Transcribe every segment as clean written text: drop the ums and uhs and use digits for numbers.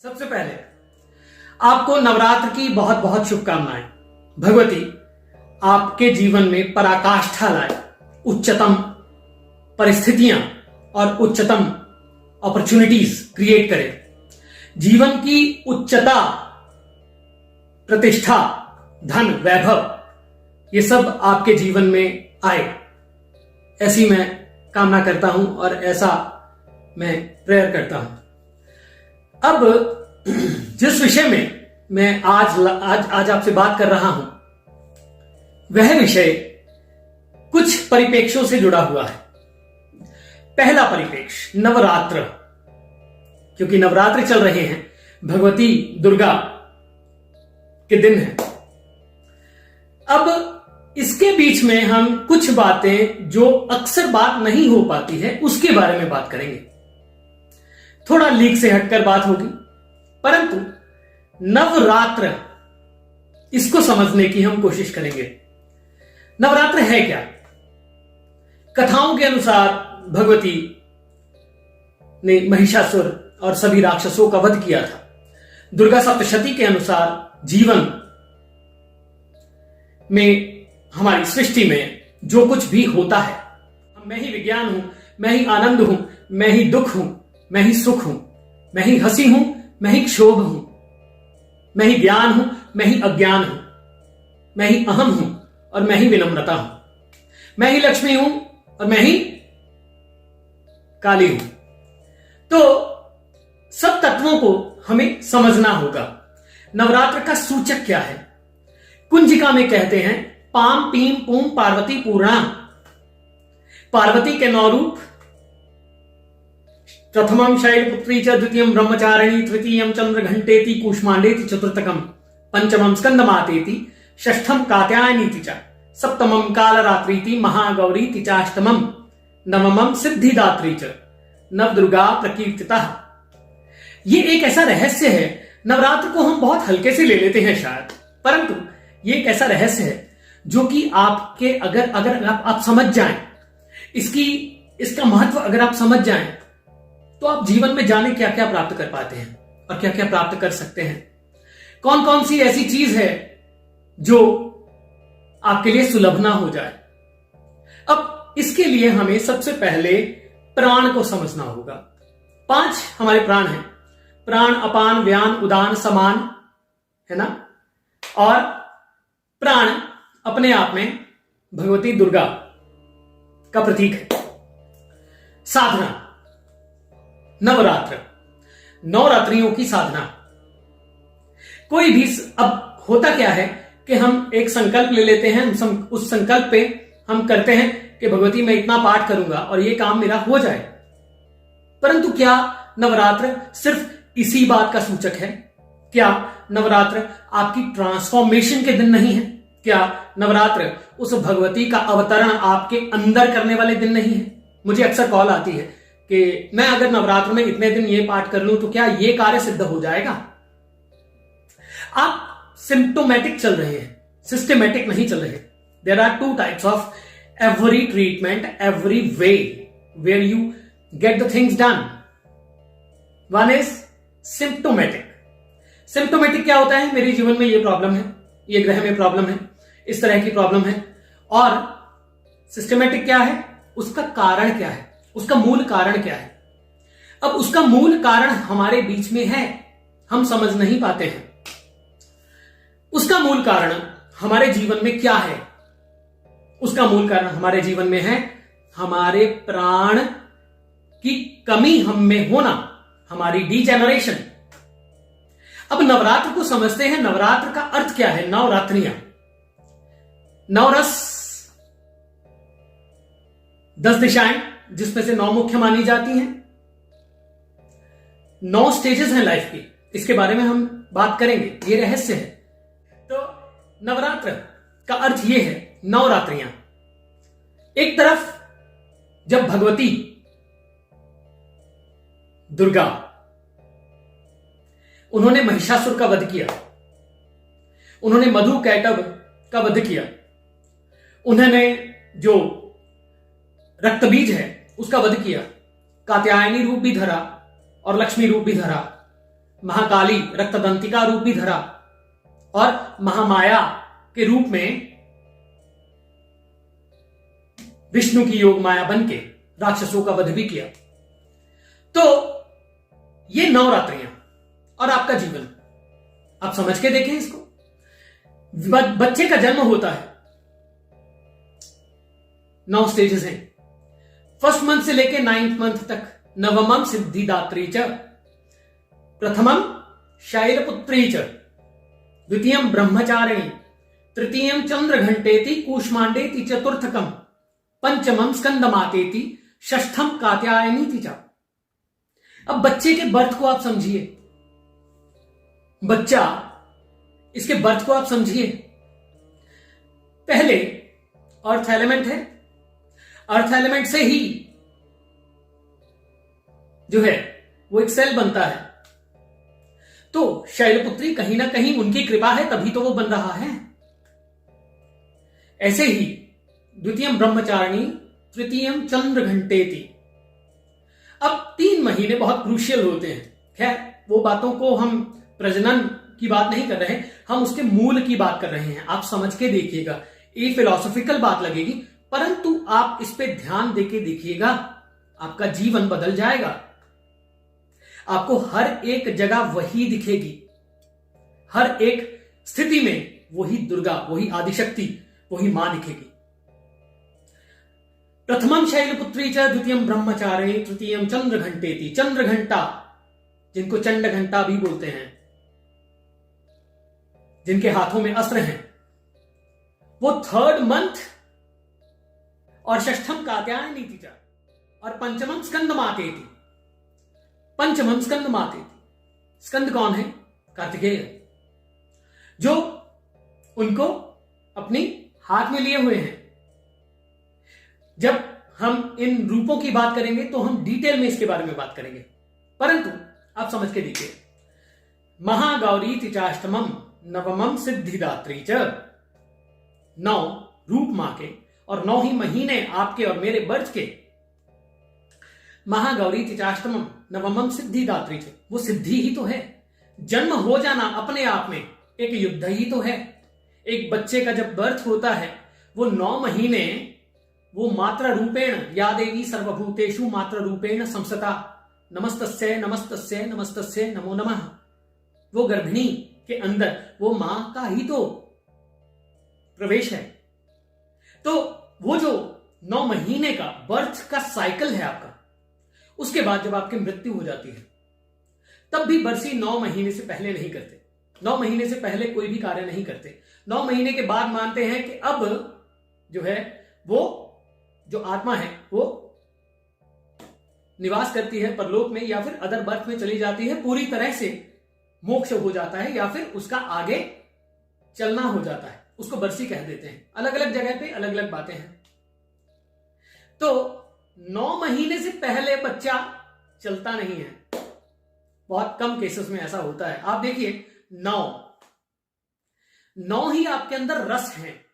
सबसे पहले आपको नवरात्र की बहुत बहुत शुभकामनाएं। भगवती आपके जीवन में पराकाष्ठा लाए, उच्चतम परिस्थितियां और उच्चतम अपॉर्चुनिटीज क्रिएट करे, जीवन की उच्चता, प्रतिष्ठा, धन, वैभव ये सब आपके जीवन में आए, ऐसी मैं कामना करता हूं और ऐसा मैं प्रेयर करता हूं। अब जिस विषय में मैं आज आपसे बात कर रहा हूं वह विषय कुछ परिप्रेक्ष्यों से जुड़ा हुआ है। पहला परिप्रेक्ष्य नवरात्र, क्योंकि नवरात्र चल रहे हैं, भगवती दुर्गा के दिन है। अब इसके बीच में हम कुछ बातें जो अक्सर बात नहीं हो पाती है उसके बारे में बात करेंगे। थोड़ा लीक से हटकर बात होगी, परंतु नवरात्र इसको समझने की हम कोशिश करेंगे। नवरात्र है क्या? कथाओं के अनुसार भगवती ने महिषासुर और सभी राक्षसों का वध किया था। दुर्गा सप्तशती के अनुसार जीवन में, हमारी सृष्टि में जो कुछ भी होता है, मैं ही विज्ञान हूं, मैं ही आनंद हूं, मैं ही दुख हूं, मैं ही सुख हूं, मैं ही हंसी हूं, मैं ही क्षोभ हूं, मैं ही ज्ञान हूं, मैं ही अज्ञान हूं, मैं ही अहम हूं और मैं ही विनम्रता हूं, मैं ही लक्ष्मी हूं और मैं ही काली हूं। तो सब तत्वों को हमें समझना होगा। नवरात्र का सूचक क्या है? कुंजिका में कहते हैं पाम पीम पूम पार्वती पूर्णा। पार्वती के 9 रूप, प्रथमं शैलपुत्री च, द्वितीयं ब्रह्मचारिणी, तृतीयं चंद्रघंटेति, कूष्मांडेति, चतुर्थकं पंचमं स्कंदमातेति, षष्ठं कात्यायनीति च, सप्तमं कालरात्रीति, महागौरीति चाष्टमं, नवमं सिद्धिदात्री च, नवदुर्गा प्रकीर्तितः। ये एक ऐसा रहस्य है, नवरात्र को हम बहुत हल्के से ले लेते हैं शायद, परंतु ये एक ऐसा रहस्य है जो कि आपके अगर आप समझ जाएं, इसका महत्व अगर आप समझ जाएं, तो आप जीवन में जाने क्या क्या प्राप्त कर पाते हैं और क्या क्या प्राप्त कर सकते हैं। कौन कौन सी ऐसी चीज है जो आपके लिए सुलभ ना हो जाए। अब इसके लिए हमें सबसे पहले प्राण को समझना होगा। 5 हमारे प्राण हैं, प्राण, अपान, व्यान, उदान, समान, है ना। और प्राण अपने आप में भगवती दुर्गा का प्रतीक है। साधना, नवरात्र, नवरात्रियों की साधना। कोई भी, अब होता क्या है कि हम एक संकल्प ले लेते हैं, उस संकल्प पे हम करते हैं कि भगवती मैं इतना पाठ करूंगा और ये काम मेरा हो जाए। परंतु क्या नवरात्र सिर्फ इसी बात का सूचक है? क्या नवरात्र आपकी ट्रांसफॉर्मेशन के दिन नहीं है? क्या नवरात्र उस भगवती का अवतरण आपके अंदर करने वाले दिन नहीं है? मुझे अक्सर कॉल आती है कि मैं अगर नवरात्र में इतने दिन ये पाठ कर लूं तो क्या ये कार्य सिद्ध हो जाएगा? आप सिम्प्टोमेटिक चल रहे हैं, सिस्टमेटिक नहीं चल रहे। There are 2 types of every treatment, every way where you get the things done. One is symptomatic. Symptomatic क्या होता है? मेरे जीवन में ये प्रॉब्लम है, ये ग्रह में प्रॉब्लम है, इस तरह की प्रॉब्लम है। और सिस्टमेटिक क्या है? उसका कारण क्या है, उसका मूल कारण क्या है। अब उसका मूल कारण हमारे बीच में है, हम समझ नहीं पाते हैं। उसका मूल कारण हमारे जीवन में क्या है? उसका मूल कारण हमारे जीवन में है हमारे प्राण की कमी हम में होना, हमारी डीजेनरेशन। अब नवरात्र को समझते हैं। नवरात्र का अर्थ क्या है? नवरात्रियां, नवरस, 10 दिशाएं जिसमें से 9 मुख्य मानी जाती हैं। 9 स्टेजेस हैं लाइफ की, इसके बारे में हम बात करेंगे, ये रहस्य है। तो नवरात्र का अर्थ ये है, नवरात्रियां। एक तरफ जब भगवती दुर्गा, उन्होंने महिषासुर का वध किया, उन्होंने मधु कैटभ का वध किया, उन्होंने जो रक्तबीज है उसका वध किया, कात्यायनी रूप भी धरा और लक्ष्मी रूप भी धरा, महाकाली रक्तदंतिका रूप भी धरा और महामाया के रूप में विष्णु की योग माया बन के राक्षसों का वध भी किया। तो ये नवरात्रियां और आपका जीवन आप समझ के देखें इसको। बच्चे का जन्म होता है, 9 स्टेजेस हैं। फर्स्ट मंथ से लेके 9th मंथ तक नवमम सिद्धिदात्री च, प्रथमम शैलपुत्री च, द्वितीयम ब्रह्मचारिणी, तृतीयम चंद्रघंटेति कूष्मांडेति, चतुर्थकम पंचमम स्कंदमातेति, षष्ठम कात्यायनीति च। अब बच्चे के बर्थ को आप समझिए, बच्चा इसके बर्थ को आप समझिए। पहले अर्थ एलिमेंट है, अर्थ एलिमेंट से ही जो है वो एक सेल बनता है। तो शैलपुत्री कहीं ना कहीं उनकी कृपा है, तभी तो वो बन रहा है। ऐसे ही द्वितीयम ब्रह्मचारिणी, तृतीयम चंद्र घंटेति। अब 3 महीने बहुत क्रूशियल होते हैं। खैर वो बातों को हम प्रजनन की बात नहीं कर रहे हैं, हम उसके मूल की बात कर रहे हैं। आप समझ के देखिएगा, ये फिलॉसफिकल बात लगेगी, परंतु आप इस पे ध्यान देके देखिएगा, आपका जीवन बदल जाएगा। आपको हर एक जगह वही दिखेगी, हर एक स्थिति में वही दुर्गा, वही आदिशक्ति, वही मां दिखेगी। प्रथमम शैलपुत्री च, द्वितीयम ब्रह्मचारिणी, तृतीयम चंद्र घंटेति। चंद्र घंटा, जिनको चंड घंटा भी बोलते हैं, जिनके हाथों में अस्त्र हैं, वो 3rd मंथ और षष्ठम कात्यायनीति च, और पंचमम स्कंदमातेति। पंचमम स्कंदमातेति। स्कंद कौन है? कार्तिकेय, जो उनको अपनी हाथ में लिए हुए हैं। जब हम इन रूपों की बात करेंगे तो हम डिटेल में इसके बारे में बात करेंगे, परंतु आप समझ के देखिए। महागौरी चाष्टमम नवमम सिद्धिदात्री च। 9 रूप मां के और 9 ही महीने आपके और मेरे बर्थ के। महागौरी तिचाष्टमम नवमम सिद्धिदात्री च, वो सिद्धि ही तो है। जन्म हो जाना अपने आप में एक युद्ध ही तो है। एक बच्चे का जब बर्थ होता है, वो 9 महीने वो मात्र रूपेण, या देवी सर्वभूतेषु मात्र रूपेण संसता, नमस्तस्यै नमस्तस्यै नमस्तस्यै नमो नमः। वो गर्भिणी के अंदर वो मां का ही तो प्रवेश है। तो वो जो 9 महीने का बर्थ का साइकिल है आपका, उसके बाद जब आपकी मृत्यु हो जाती है, तब भी बरसी 9 महीने से पहले नहीं करते। 9 महीने से पहले कोई भी कार्य नहीं करते। 9 महीने के बाद मानते हैं कि अब जो है वो जो आत्मा है वो निवास करती है परलोक में, या फिर अदर बर्थ में चली जाती है, पूरी तरह से मोक्ष हो जाता है, या फिर उसका आगे चलना हो जाता है। उसको बरसी कह देते हैं। अलग अलग जगह पे अलग अलग बातें हैं। तो 9 महीने से पहले बच्चा चलता नहीं है, बहुत कम केसेस में ऐसा होता है। आप देखिए 9 ही आपके अंदर रस है,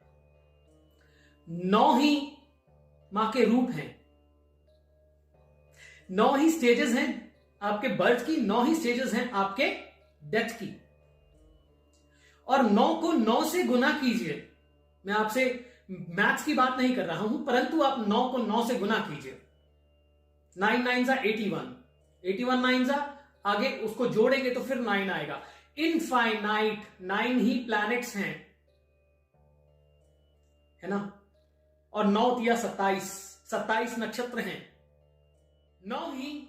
9 ही मां के रूप हैं, 9 ही स्टेजेस हैं आपके बर्थ की, 9 ही स्टेजेस हैं आपके डेथ की। और 9 को 9 से गुना कीजिए। मैं आपसे मैथ्स की बात नहीं कर रहा हूं, परंतु आप 9 को 9 से गुना कीजिए। 9 9 जा 81, 81 9 जा आगे उसको जोड़ेंगे तो फिर 9 आएगा। इनफाइनाइट 9 ही प्लैनेट्स हैं, है ना। और 9 या 27 नक्षत्र हैं। 9 ही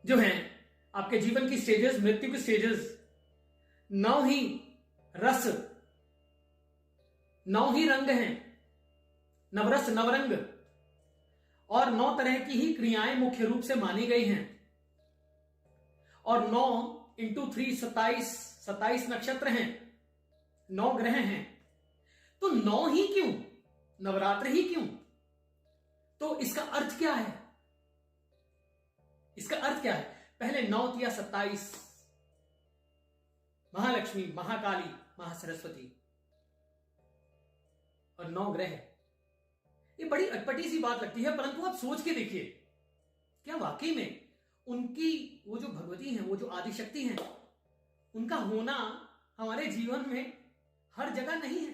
जो हैं आपके जीवन की स्टेजेस, मृत्यु की स्टेजेस। 9 ही रस, 9 ही रंग हैं, नवरस नवरंग। और 9 तरह की ही क्रियाएं मुख्य रूप से मानी गई हैं। और 9 इंटू 3 27 नक्षत्र हैं, 9 ग्रह हैं। तो 9 ही क्यों, नवरात्र ही क्यों? तो इसका अर्थ क्या है? इसका अर्थ क्या है? पहले 9 या 27, महालक्ष्मी, महाकाली, महासरस्वती और 9 ग्रह। ये बड़ी अटपटी सी बात लगती है, परंतु आप सोच के देखिए, क्या वाकई में उनकी वो जो भगवती हैं, वो जो आदिशक्ति हैं, उनका होना हमारे जीवन में हर जगह नहीं है।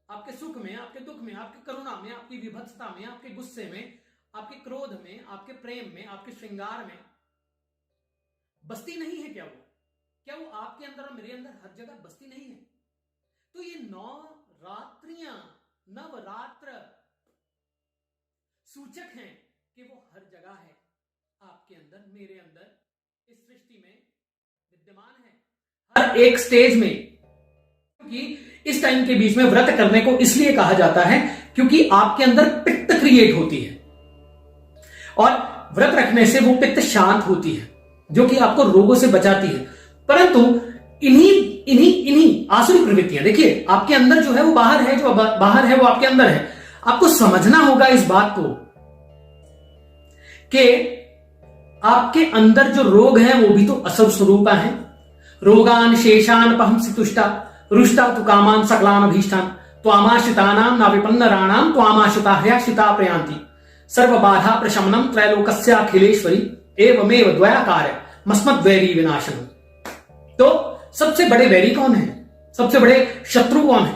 आपके सुख में, आपके दुख में, आपकी करुणा में, आपकी विभत्सता में, आपके गुस्से में, आपके क्रोध में, आपके प्रेम में, आपके श्रृंगार में बसती नहीं है क्या? क्या वो आपके अंदर और मेरे अंदर हर जगह बसती नहीं है? तो ये नवरात्रियां, नवरात्र सूचक हैं कि वो हर जगह है, आपके अंदर, मेरे अंदर, इस सृष्टि में विद्यमान है, हर एक स्टेज में। क्योंकि इस टाइम के बीच में व्रत करने को इसलिए कहा जाता है क्योंकि आपके अंदर पित्त क्रिएट होती है और व्रत रखने से वो पित्त शांत होती है, जो कि आपको रोगों से बचाती है। परंतु इन्हीं आसुरी प्रवृत्तियां, देखिए आपके अंदर जो है वो बाहर है, जो बाहर है वो आपके अंदर है। आपको समझना होगा इस बात को कि आपके अंदर जो रोग हैं वो भी तो असुर स्वरूप हैं। रोगान शेषान पहंसी तुष्टा रुष्टा तु कामान सकलान अभीष्टान त्वामाश्रितानां न विपन्नराणां त्वामाश्रिता ह्याश्रिता प्रयान्ति सर्व बाधा प्रशमनम त्रैलोकस्याखिलेश्वरी एवमेव द्वयाकार मस्मद्वैरी विनाशनम। तो सबसे बड़े वैरी कौन है? सबसे बड़े शत्रु कौन है?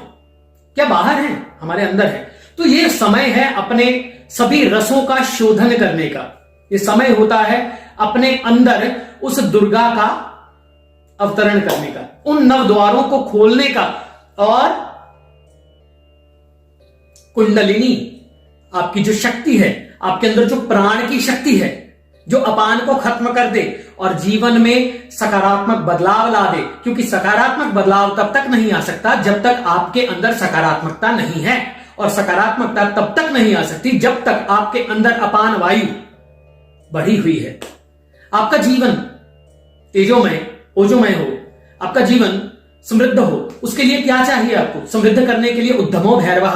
क्या बाहर है? हमारे अंदर है। तो ये समय है अपने सभी रसों का शोधन करने का। ये समय होता है अपने अंदर उस दुर्गा का अवतरण करने का, उन नव द्वारों को खोलने का। और कुंडलिनी, आपकी जो शक्ति है, आपके अंदर जो प्राण की शक्ति है, जो अपान को खत्म कर दे और जीवन में सकारात्मक बदलाव ला दे। क्योंकि सकारात्मक बदलाव तब तक नहीं आ सकता जब तक आपके अंदर सकारात्मकता नहीं है, और सकारात्मकता तब तक नहीं आ सकती जब तक आपके अंदर अपान वायु बढ़ी हुई है। आपका जीवन तेजोमय, ओजोमय हो, आपका जीवन समृद्ध हो। उसके लिए क्या चाहिए? आपको समृद्ध करने के लिए उद्यमो भैरवः।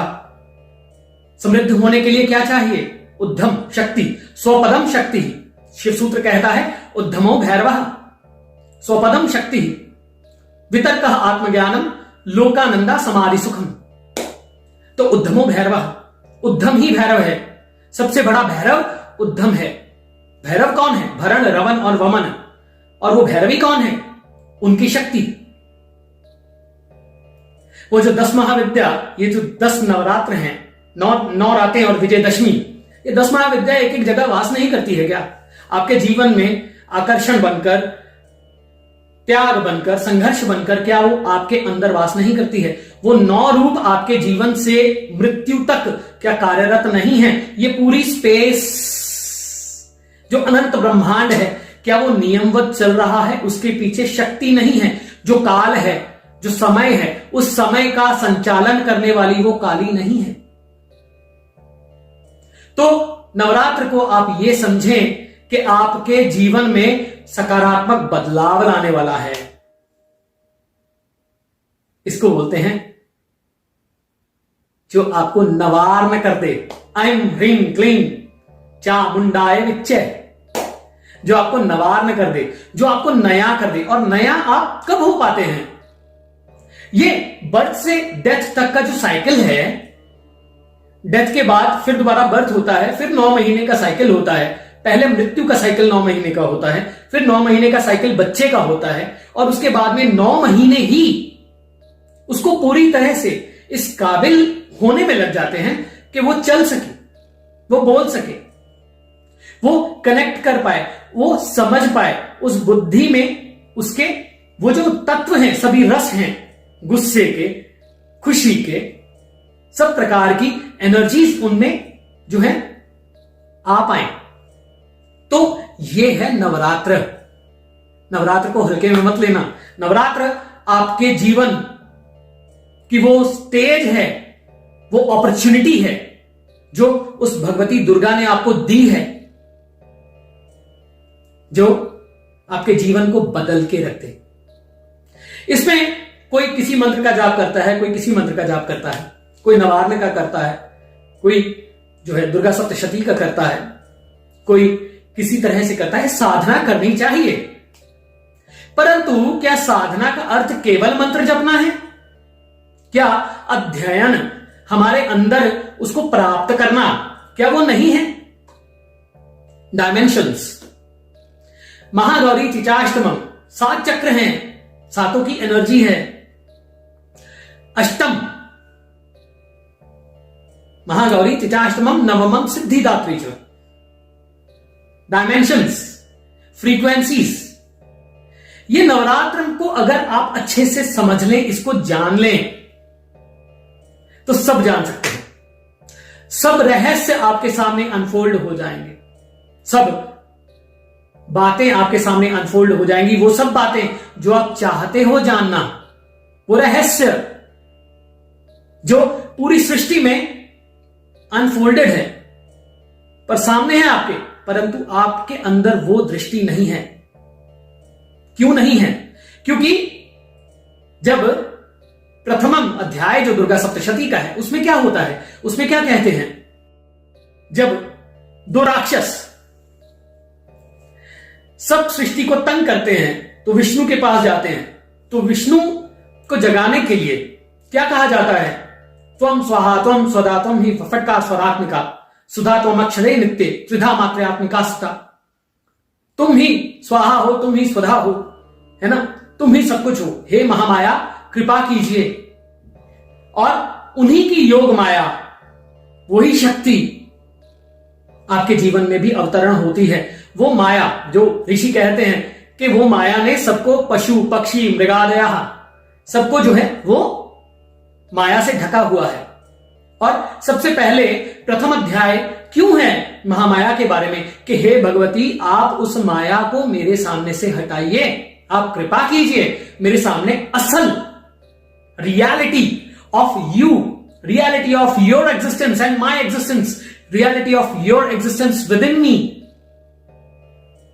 समृद्ध होने के लिए क्या चाहिए? उद्यम शक्ति, स्वपदम शक्ति। शिव सूत्र कहता है उद्यमो भैरवः स्वपदम शक्ति वितर्क आत्मज्ञानम लोकानंदा समाधि सुखम। तो उद्यमो भैरवः, उद्यम ही भैरव है। सबसे बड़ा भैरव उद्यम है। भैरव कौन है? भरण, रवन और वमन। और वो भैरवी कौन है? उनकी शक्ति। वो जो 10 महाविद्या, ये जो 10 नवरात्र हैं, 9 रातें और विजयदशमी, ये 10 महाविद्या एक एक जगह वास नहीं करती है क्या? आपके जीवन में आकर्षण बनकर, त्याग बनकर, संघर्ष बनकर क्या वो आपके अंदर वास नहीं करती है? वो 9 रूप आपके जीवन से मृत्यु तक क्या कार्यरत नहीं है? ये पूरी स्पेस जो अनंत ब्रह्मांड है, क्या वो नियमवत चल रहा है? उसके पीछे शक्ति नहीं है? जो काल है, जो समय है, उस समय का संचालन करने वाली वो काली नहीं है। तो नवरात्र को आप ये समझें कि आपके जीवन में सकारात्मक बदलाव लाने वाला है। इसको बोलते हैं जो आपको नवार्न कर दे। ऐं ह्रीं क्लीं चामुंडाय विच्चय, जो आपको नवार्न कर दे, जो आपको नया कर दे। और नया आप कब हो पाते हैं? ये बर्थ से डेथ तक का जो साइकिल है, डेथ के बाद फिर दोबारा बर्थ होता है, फिर 9 महीने का साइकिल होता है। पहले मृत्यु का साइकिल 9 महीने का होता है, फिर 9 महीने का साइकिल बच्चे का होता है, और उसके बाद में 9 महीने ही उसको पूरी तरह से इस काबिल होने में लग जाते हैं कि वो चल सके, वो बोल सके, वो कनेक्ट कर पाए, वो समझ पाए। उस बुद्धि में उसके वो जो तत्व हैं, सभी रस हैं, गुस्से के, खुशी के, सब प्रकार की एनर्जीज उनमें जो है आ पाए। तो ये है नवरात्र। नवरात्र को हल्के में मत लेना। नवरात्र आपके जीवन की वो स्टेज है, वो अपॉर्चुनिटी है जो उस भगवती दुर्गा ने आपको दी है, जो आपके जीवन को बदल के रखते। इसमें कोई किसी मंत्र का जाप करता है, कोई किसी मंत्र का जाप करता है, कोई नवार्न का करता है, कोई जो है दुर्गा सप्तशती का करता है, कोई किसी तरह से करता है। साधना करनी चाहिए, परंतु क्या साधना का अर्थ केवल मंत्र जपना है? क्या अध्ययन, हमारे अंदर उसको प्राप्त करना, क्या वो नहीं है? डायमेंशंस। महागौरी चिचाष्टमम, 7 चक्र हैं, सातों की एनर्जी है। अष्टम महागौरी चिचाष्टमम नवमम सिद्धिदात्री च, डायमेंशंस, फ्रीक्वेंसीज। ये नवरात्र को अगर आप अच्छे से समझ लें, इसको जान लें, तो सब जान सकते हैं। सब रहस्य आपके सामने अनफोल्ड हो जाएंगे, सब बातें आपके सामने अनफोल्ड हो जाएंगी। वो सब बातें जो आप चाहते हो जानना, वो रहस्य जो पूरी सृष्टि में अनफोल्डेड है, पर सामने है आपके, परंतु आपके अंदर वो दृष्टि नहीं है। क्यों नहीं है? क्योंकि जब प्रथमम अध्याय जो दुर्गा सप्तशती का है, उसमें क्या होता है, उसमें क्या कहते हैं, जब 2 राक्षस सब सृष्टि को तंग करते हैं तो विष्णु के पास जाते हैं। तो विष्णु को जगाने के लिए क्या कहा जाता है, त्वम स्वाहा त्वम स्वदा त्वम ही फटकार स्वरात्मिका सुधा त्वम अक्षरे नित्य त्रिधा मात्रात्मिका सुधा। तुम ही स्वाहा हो, तुम ही स्वधा हो, है ना, तुम ही सब कुछ हो, हे महामाया कृपा कीजिए। और उन्हीं की योग माया, वही शक्ति आपके जीवन में भी अवतरण होती है। वो माया जो ऋषि कहते हैं कि वो माया ने सबको, पशु पक्षी मृगादया, सबको जो है वो माया से ढका हुआ है। और सबसे पहले प्रथम अध्याय क्यों है महामाया के बारे में कि हे भगवती, आप उस माया को मेरे सामने से हटाइए, आप कृपा कीजिए, मेरे सामने असल reality of you, reality of your existence and my existence, reality of your existence within me.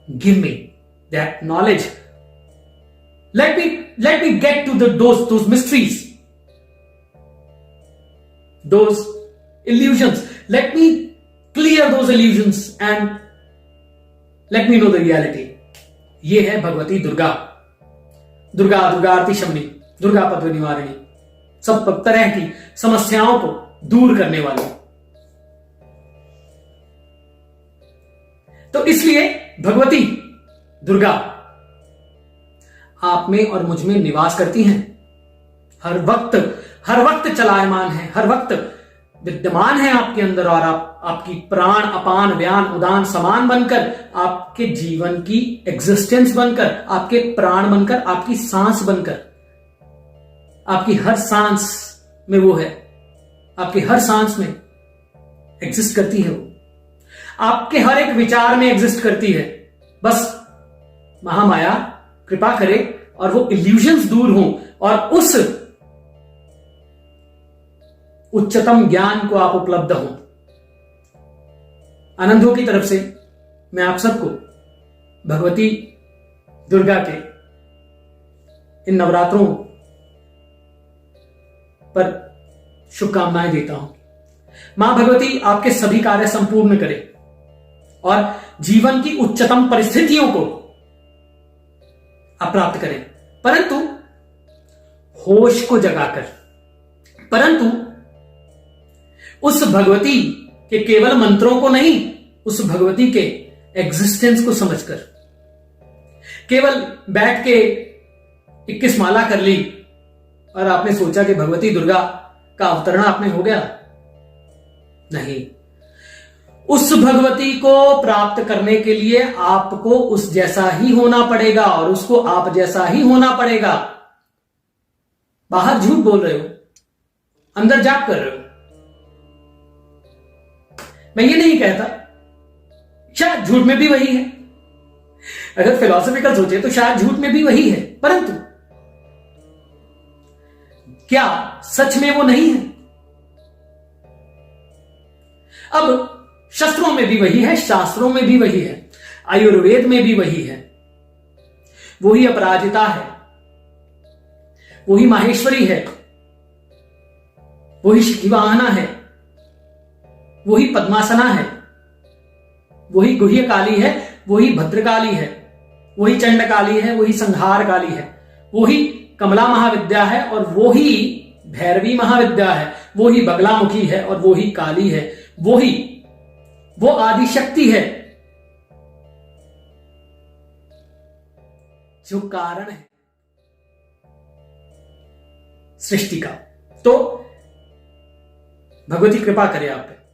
Give me that knowledge. Let me get to those mysteries, those illusions. Let me clear those illusions and let me know the reality. ये है भगवती दुर्गा, दुर्गा दुर्गार्ति शमनी, दुर्गा पद्म निवारिणी, सब तरह की समस्याओं को दूर करने वाली। तो इसलिए भगवती दुर्गा आप में और मुझ में निवास करती हैं, हर वक्त चलायमान है, हर वक्त विद्यमान है आपके अंदर। और आपकी प्राण अपान व्यान उदान समान बनकर, आपके जीवन की एग्जिस्टेंस बनकर, आपके प्राण बनकर, आपकी सांस बनकर, आपकी हर सांस में वो है, आपकी हर सांस में एग्जिस्ट करती है वो, आपके हर एक विचार में एग्जिस्ट करती है। बस महामाया कृपा करे और वो इल्यूजन्स दूर हों और उस उच्चतम ज्ञान को आप उपलब्ध हों। आनंदों की तरफ से मैं आप सबको भगवती दुर्गा के इन नवरात्रों पर शुभकामनाएं देता हूं। मां भगवती आपके सभी कार्य संपूर्ण करे और जीवन की उच्चतम परिस्थितियों को आप प्राप्त करें, परंतु होश को जगाकर, परंतु उस भगवती के केवल मंत्रों को नहीं, उस भगवती के एग्जिस्टेंस को समझकर। केवल बैठ के 21 माला कर ली और आपने सोचा कि भगवती दुर्गा का अवतरण आपने हो गया, नहीं। उस भगवती को प्राप्त करने के लिए आपको उस जैसा ही होना पड़ेगा और उसको आप जैसा ही होना पड़ेगा। बाहर झूठ बोल रहे हो, अंदर जाप कर रहे हो। मैं ये नहीं कहता, शायद झूठ में भी वही है, अगर फिलॉसफिकल सोचे तो शायद झूठ में भी वही है, परंतु क्या सच में वो नहीं है? अब शस्त्रों में भी वही है, शास्त्रों में भी वही है, आयुर्वेद में भी वही है। वही अपराजिता है, वही माहेश्वरी है, वही शिवाहना है, वही पद्मासना है, वही गुह्य काली है, वही भद्रकाली है, वही चंडकाली है, वही संहार काली है, वही कमला महाविद्या है और वही भैरवी महाविद्या है, वही बगलामुखी है और वही काली है, वो आदि शक्ति है। जो कारण है सृष्टि का। तो भगवती कृपा करे आप पे।